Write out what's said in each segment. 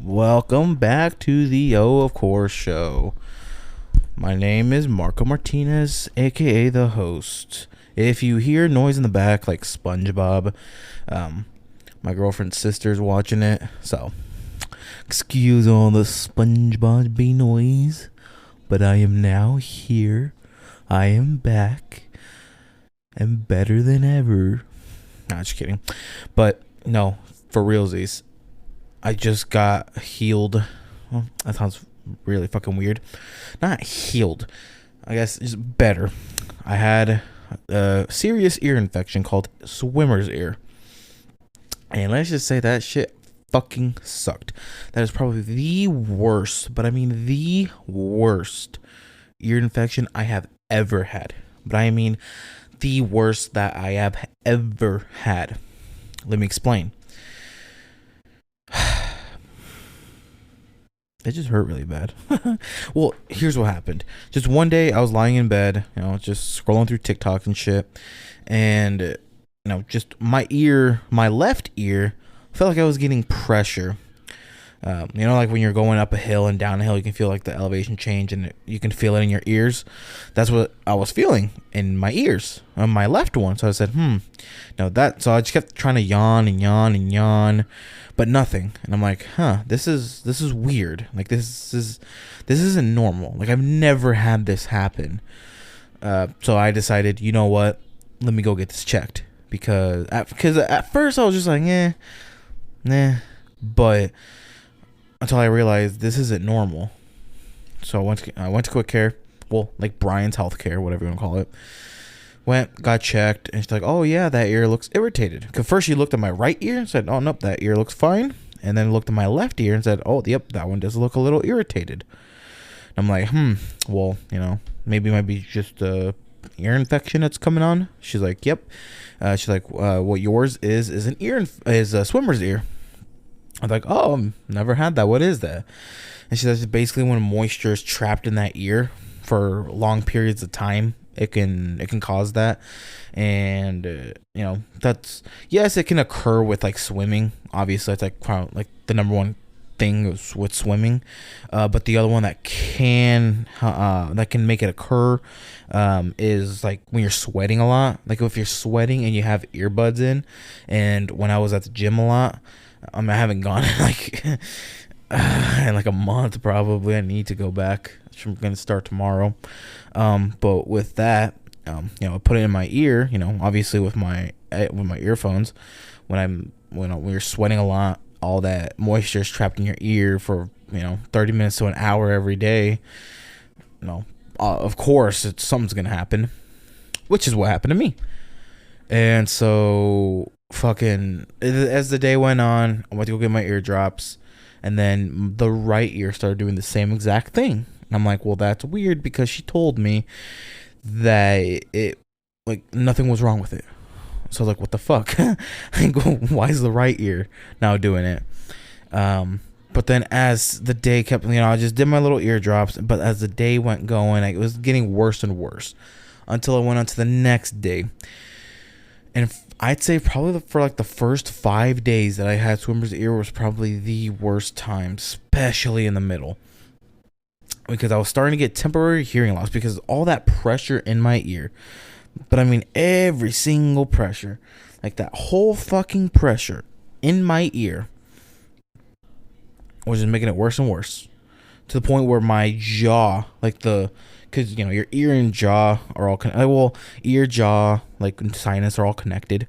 Welcome back to the of course show. My name is Marco Martinez, aka the host. If you hear noise in the back like SpongeBob, my girlfriend's sister's watching it, so excuse all the SpongeBob noise. But I am now here. I am back. And better than ever. Nah, just kidding. But no, for realsies. I just got healed. Well, that sounds really fucking weird. Not healed. I guess just better. I had a serious ear infection called swimmer's ear. And let's just say that shit fucking sucked. That is probably the worst, but I mean the worst ear infection I have ever had. But I mean the worst that I have ever had. Let me explain. It just hurt really bad. Well, here's what happened. Just one day I was lying in bed, just scrolling through TikTok and shit. And, just my left ear felt like I was getting pressure. Like when you're going up a hill and down a hill, you can feel like the elevation change and you can feel it in your ears. That's what I was feeling in my ears on my left one. So I said, so I just kept trying to yawn and yawn and yawn, but nothing. And I'm like, this is weird. Like this isn't normal. Like I've never had this happen. So I decided, you know what? Let me go get this checked because at first I was just like, nah, but until I realized this isn't normal. So I went to Quick Care. Well, like Brian's Healthcare, whatever you want to call it. Got checked, and she's like, oh yeah, that ear looks irritated. Because first she looked at my right ear and said, oh nope, that ear looks fine. And then looked at my left ear and said, oh yep, that one does look a little irritated. I'm like, well, maybe it might be just a ear infection that's coming on. She's like, yep. She's like, what yours is is a swimmer's ear. I was like, oh, never had that. What is that? And she says basically when moisture is trapped in that ear for long periods of time, it can cause that. And that's, yes, it can occur with like swimming. Obviously, it's like the number one thing with swimming. But the other one that can make it occur is like when you're sweating a lot. Like if you're sweating and you have earbuds in. And when I was at the gym a lot, I haven't gone in like a month probably. I need to go back. I'm gonna start tomorrow. But with that, I put it in my ear. Obviously with my earphones. When you're sweating a lot, all that moisture is trapped in your ear for 30 minutes to an hour every day. Of course, something's gonna happen, which is what happened to me. And so fucking as the day went on, I went to go get my eardrops, and then the right ear started doing the same exact thing. And I'm like, well, that's weird because she told me that it like nothing was wrong with it. So I was like, what the fuck? Why is the right ear now doing it? But then as the day kept, I just did my little eardrops, but as the day went going, it was getting worse and worse until I went on to the next day. And I'd say probably for like the first 5 days that I had swimmer's ear was probably the worst time, especially in the middle. Because I was starting to get temporary hearing loss because of all that pressure in my ear. But I mean every single pressure. Like that whole fucking pressure in my ear was just making it worse and worse. To the point where my jaw, because your ear and jaw are all ear, jaw, like sinus are all connected,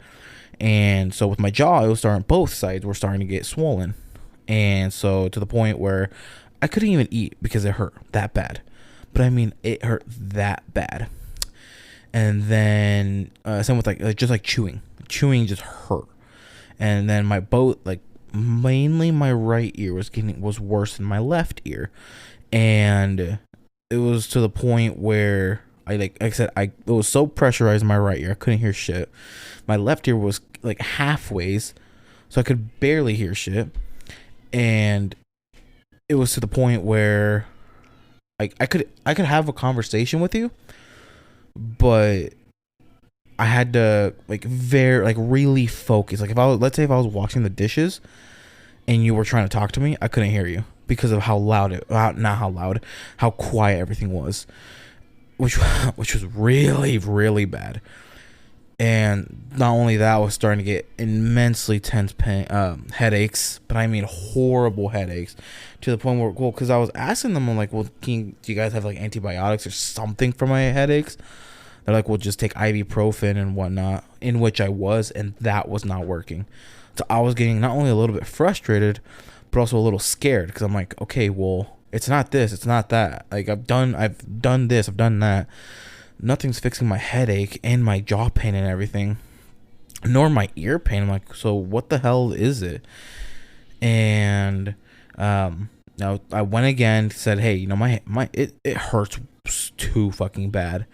and so with my jaw, it was starting, both sides were starting to get swollen, and so to the point where I couldn't even eat because it hurt that bad. But I mean, it hurt that bad. And then same with just chewing just hurt, and then mainly my right ear was worse than my left ear, and it was to the point where it was so pressurized in my right ear I couldn't hear shit. My left ear was like halfways, so I could barely hear shit, and it was to the point where I could have a conversation with you, but I had to really focus. Like if I was washing the dishes and you were trying to talk to me, I couldn't hear you because of how loud not how loud, how quiet everything was, which which was really really bad. And not only that, I was starting to get immensely tense pain, headaches, but I mean horrible headaches, to the point where, well, because I was asking them, I'm like, well, do you guys have like antibiotics or something for my headaches? They're like, well, just take ibuprofen and whatnot, in which I was, and that was not working. So I was getting not only a little bit frustrated, but also a little scared, because I'm like, okay, well, it's not this, it's not that. Like, I've done this, I've done that. Nothing's fixing my headache and my jaw pain and everything, nor my ear pain. I'm like, so what the hell is it? And now I went again, said, hey, you know, it hurts too fucking bad.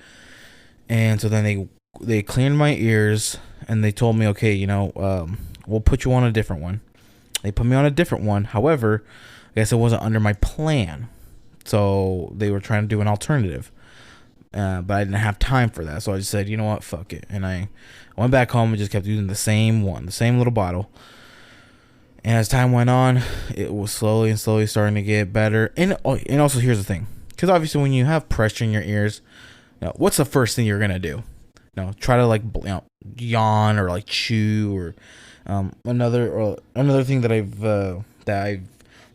And so then they cleaned my ears, and they told me, okay, you know, we'll put you on a different one. They put me on a different one. However, I guess it wasn't under my plan, so they were trying to do an alternative. But I didn't have time for that, so I just said, you know what, fuck it. And I went back home and just kept using the same one, the same little bottle. And as time went on, it was slowly starting to get better. And also, here's the thing, because obviously when you have pressure in your ears, you know, what's the first thing you're gonna do? You know, try to like, you know, yawn or like chew, or another thing that I've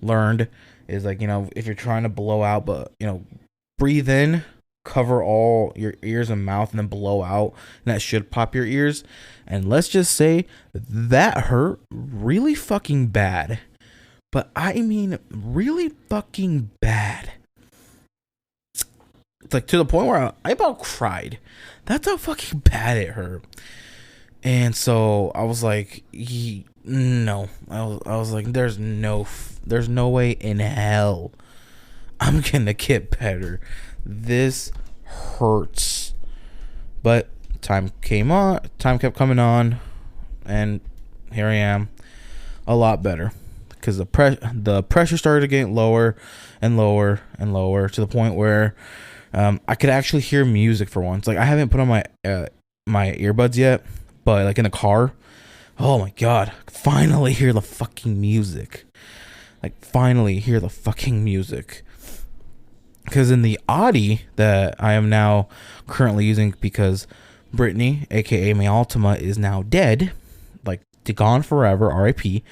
learned is, like, you know, if you're trying to blow out, but, you know, breathe in, cover all your ears and mouth, and then blow out, and that should pop your ears. And let's just say that hurt really fucking bad, but I mean really fucking bad. It's like to the point where I about cried. That's how fucking bad it hurt. And so I was like, no. I was like, there's no way in hell I'm gonna get better. This hurts. But time kept coming on, and here I am, a lot better, because the pressure started getting lower and lower and lower, to the point where I could actually hear music for once. Like, I haven't put on my earbuds yet, but like in the car, oh my god, finally hear the fucking music. Because in the Audi that I am now currently using, because Brittany, aka my Altima, is now dead, like gone forever, R.I.P.,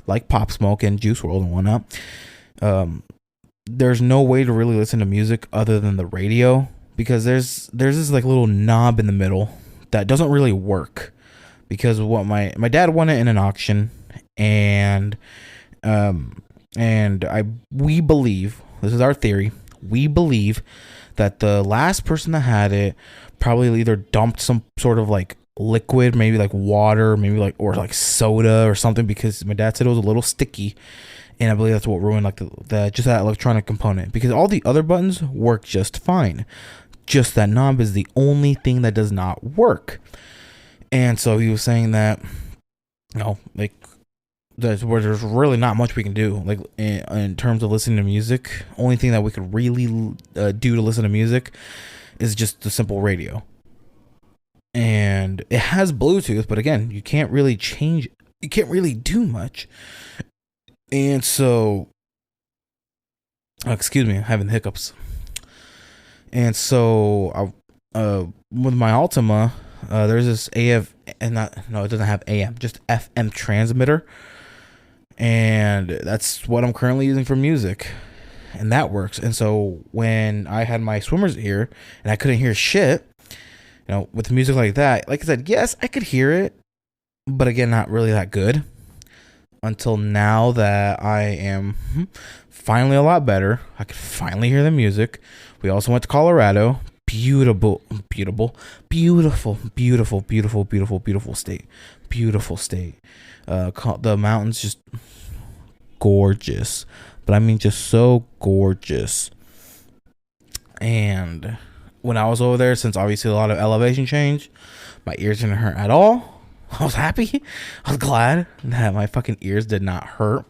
like Pop Smoke and Juice WRLD and whatnot. There's no way to really listen to music other than the radio, because there's this like little knob in the middle that doesn't really work, because what my dad won it in an auction, and we believe, this is our theory, we believe that the last person that had it probably either dumped some sort of like liquid, maybe like water, maybe like, or like soda or something, because my dad said it was a little sticky, and I believe that's what ruined like the just that electronic component, because all the other buttons work just fine. Just that knob is the only thing that does not work. And so he was saying that, you know, like, that's where there's really not much we can do, like in terms of listening to music. Only thing that we could really do to listen to music is just the simple radio, and it has Bluetooth, but again, you can't really do much. And so, excuse me, I'm having hiccups. And so with my Altima, there's this AF, and it doesn't have AM, just FM transmitter. And that's what I'm currently using for music, and that works. And so when I had my swimmer's ear and I couldn't hear shit, you know, with music like that, like I said, yes, I could hear it, but again, not really that good. Until now that I am finally a lot better, I could finally hear the music. We also went to Colorado. Beautiful state. Beautiful state. The mountains just gorgeous, but I mean just so gorgeous. And when I was over there, since obviously a lot of elevation change, my ears didn't hurt at all. I was happy. I was glad that my fucking ears did not hurt.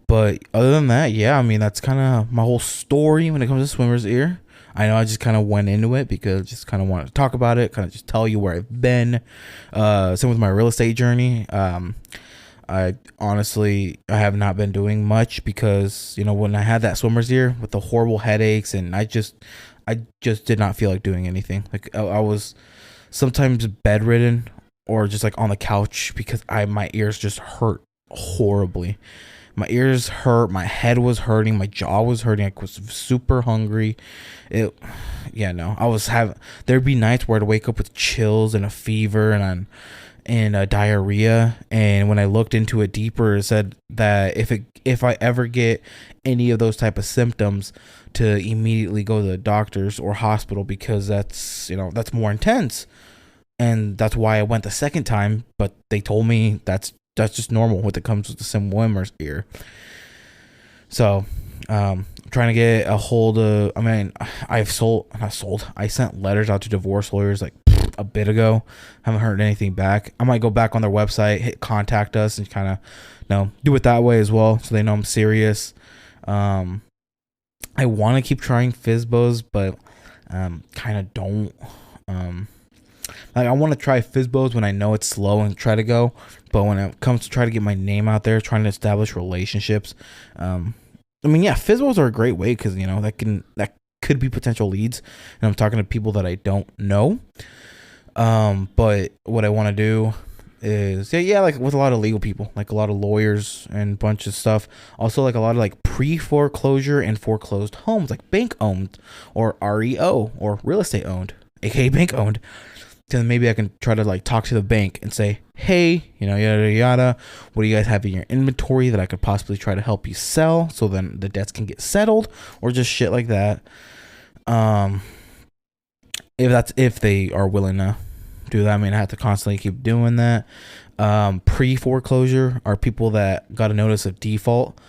But other than that, yeah, I mean, that's kind of my whole story when it comes to swimmer's ear. I know I just kind of went into it because I just kind of wanted to talk about it, kind of just tell you where I've been. Same with my real estate journey. I honestly, I have not been doing much because, when I had that swimmer's ear with the horrible headaches, and I just did not feel like doing anything. Like I was sometimes bedridden or just like on the couch because my ears just hurt horribly. My ears hurt, my head was hurting, my jaw was hurting. I was super hungry. Yeah, no, there'd be nights where I'd wake up with chills and a fever and diarrhea. And when I looked into it deeper, it said that if I ever get any of those type of symptoms, to immediately go to the doctors or hospital, because that's more intense. And that's why I went the second time. But they told me that's just normal when it comes with the swimmer's ear. So, trying to get a hold of. I mean, I sent letters out to divorce lawyers like a bit ago. Haven't heard anything back. I might go back on their website, hit contact us, and kind of do it that way as well, so they know I'm serious. I want to keep trying FSBOs, but kind of don't. Like, I want to try FSBOs when I know it's slow and try to go, but when it comes to try to get my name out there, trying to establish relationships, FSBOs are a great way because that could be potential leads, and I'm talking to people that I don't know. But what I want to do is like with a lot of legal people, like a lot of lawyers and bunch of stuff. Also, like a lot of like pre-foreclosure and foreclosed homes, like bank owned or REO or real estate owned, aka bank owned. Then maybe I can try to like talk to the bank and say, hey, yada yada, what do you guys have in your inventory that I could possibly try to help you sell, so then the debts can get settled, or just shit like that. If they are willing to do that. I mean, I have to constantly keep doing that. Pre-foreclosure are people that got a notice of default.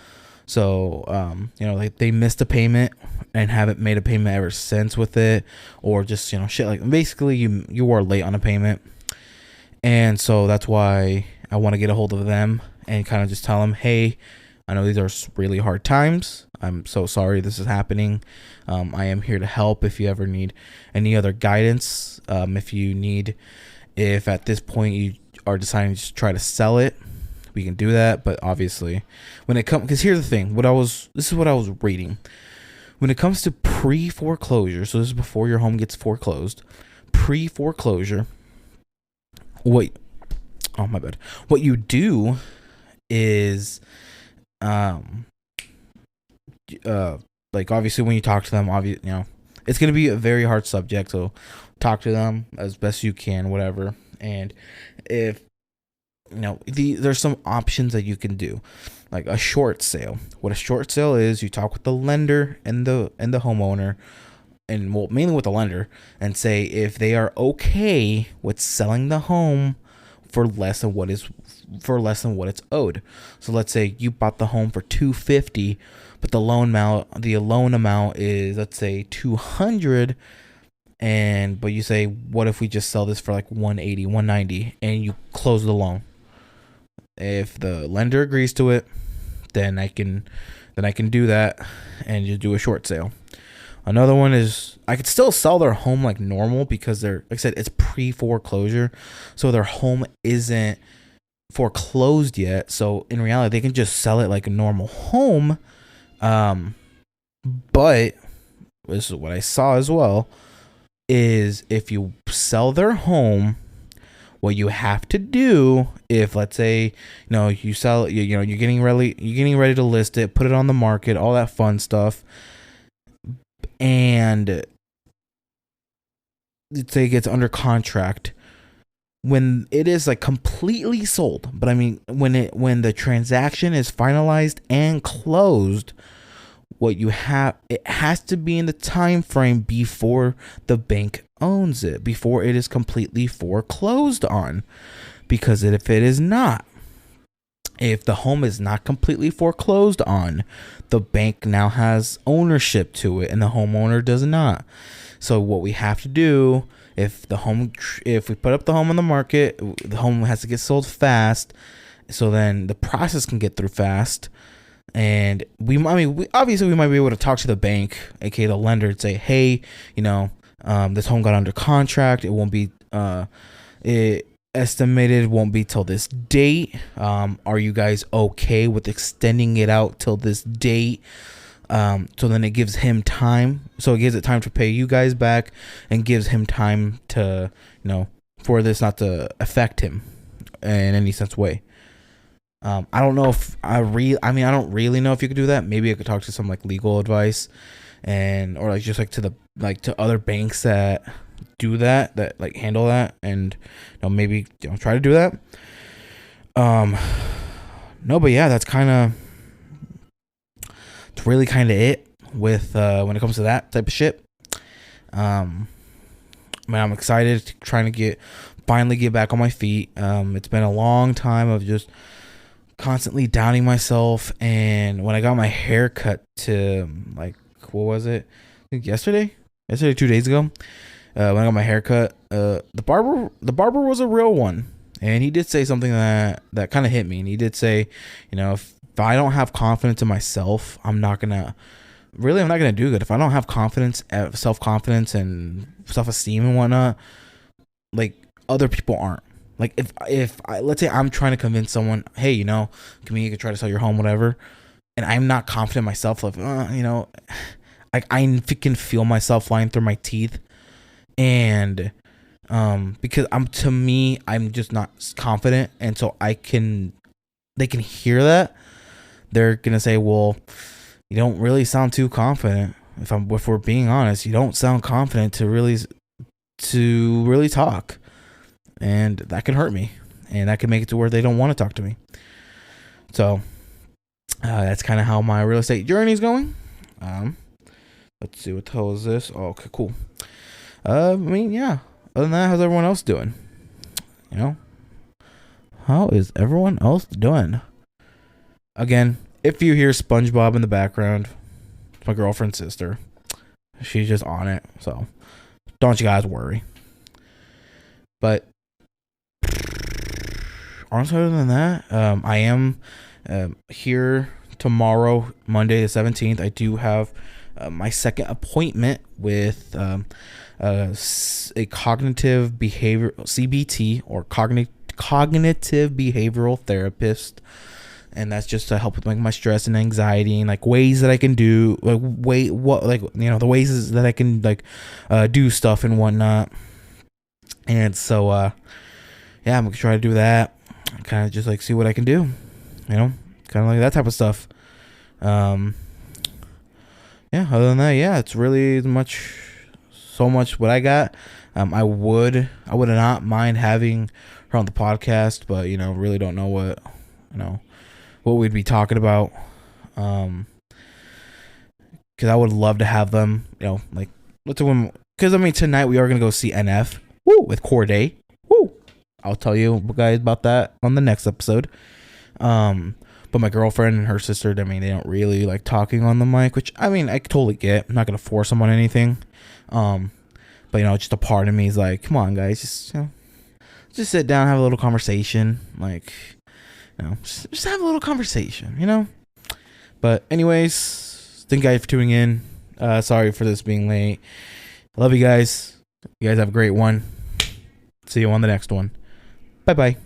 So, they missed a payment and haven't made a payment ever since with it, or just, shit like, basically you are late on a payment. And so that's why I want to get a hold of them and kind of just tell them, hey, I know these are really hard times. I'm so sorry this is happening. I am here to help if you ever need any other guidance. If at this point you are deciding to try to sell it, we can do that. But obviously, because here's the thing, this is what I was reading. When it comes to pre-foreclosure, so this is before your home gets foreclosed, pre-foreclosure, my bad. What you do is, like, obviously when you talk to them, it's going to be a very hard subject. So talk to them as best you can, whatever. And if, there's some options that you can do, like a short sale. What a short sale is, you talk with the lender and the homeowner, and mainly with the lender, and say if they are okay with selling the home for less than what it's owed. So let's say you bought the home for $250, but the loan amount is, let's say, $200, but you say, what if we just sell this for like $180, $190, and you close the loan? If the lender agrees to it, then I can do that, and you do a short sale. Another one is, I could still sell their home like normal, because they're, like I said, it's pre-foreclosure, so their home isn't foreclosed yet. So in reality, they can just sell it like a normal home. But this is what I saw as well, is if you sell their home, what you have to do, if let's say, you sell it, you're getting ready to list it, put it on the market, all that fun stuff, and let's say it gets under contract, when it is like completely sold, but I mean when the transaction is finalized and closed, it has to be in the time frame before the bank owns it, before it is completely foreclosed on. Because if it is not, if the home is not completely foreclosed on, the bank now has ownership to it and the homeowner does not. So what we have to do, if we put up the home on the market, the home has to get sold fast, so then the process can get through fast. And we obviously we might be able to talk to the bank, aka the lender, and say, hey, this home got under contract. It won't be it estimated won't be till this date. Are you guys okay with extending it out till this date? So then it gives him time. So it gives it time to pay you guys back, and gives him time to, for this not to affect him in any sense way. I don't know if I don't really know if you could do that. Maybe I could talk to some like legal advice, or like just like to other banks that do that like handle that, and maybe try to do that. No, but yeah, that's it's really kind of it with when it comes to that type of shit. Man, I'm excited, trying to finally get back on my feet. It's been a long time of just constantly downing myself, and when I got my hair cut to like, what was it? I think yesterday, 2 days ago, when I got my hair cut, the barber was a real one, and he did say something that kind of hit me, and he did say, if I don't have confidence in myself, I'm not gonna do good. If I don't have confidence, self-confidence and self-esteem and whatnot, like, other people aren't. Like, if let's say I'm trying to convince someone, hey, you can try to sell your home, whatever, and I'm not confident myself, like, like, I can feel myself flying through my teeth, and because I'm just not confident, and so they can hear that. They're gonna say, well, you don't really sound too confident. If we're being honest, you don't sound confident to really talk. And that can hurt me, and that can make it to where they don't want to talk to me. So that's kind of how my real estate journey is going. Let's see, what the hell is this? Oh, okay, cool. Yeah. Other than that, how's everyone else doing? How is everyone else doing? Again, if you hear SpongeBob in the background, it's my girlfriend's sister. She's just on it, so don't you guys worry. But honestly, other than that, I am here tomorrow, Monday the 17th. I do have my second appointment with a cognitive behavior CBT, or cognitive behavioral therapist, and that's just to help with like my stress and anxiety, and like ways that I can do the ways that I can like do stuff and whatnot. And so yeah, I'm gonna try to do that, kind of just like see what I can do, kind of like that type of stuff. Yeah, other than that, yeah, it's really so much what I got. I would not mind having her on the podcast, but really don't know what we'd be talking about, because I would love to have them, like, because tonight we are gonna go see NF with Corday. I'll tell you guys about that on the next episode. But my girlfriend and her sister, they don't really like talking on the mic, which I totally get. I'm not gonna force them on anything. But just a part of me is like, come on, guys, just sit down, have a little conversation, like, just have a little conversation, But anyways, thank you guys for tuning in. Sorry for this being late. I love you guys. You guys have a great one. See you on the next one. Bye bye.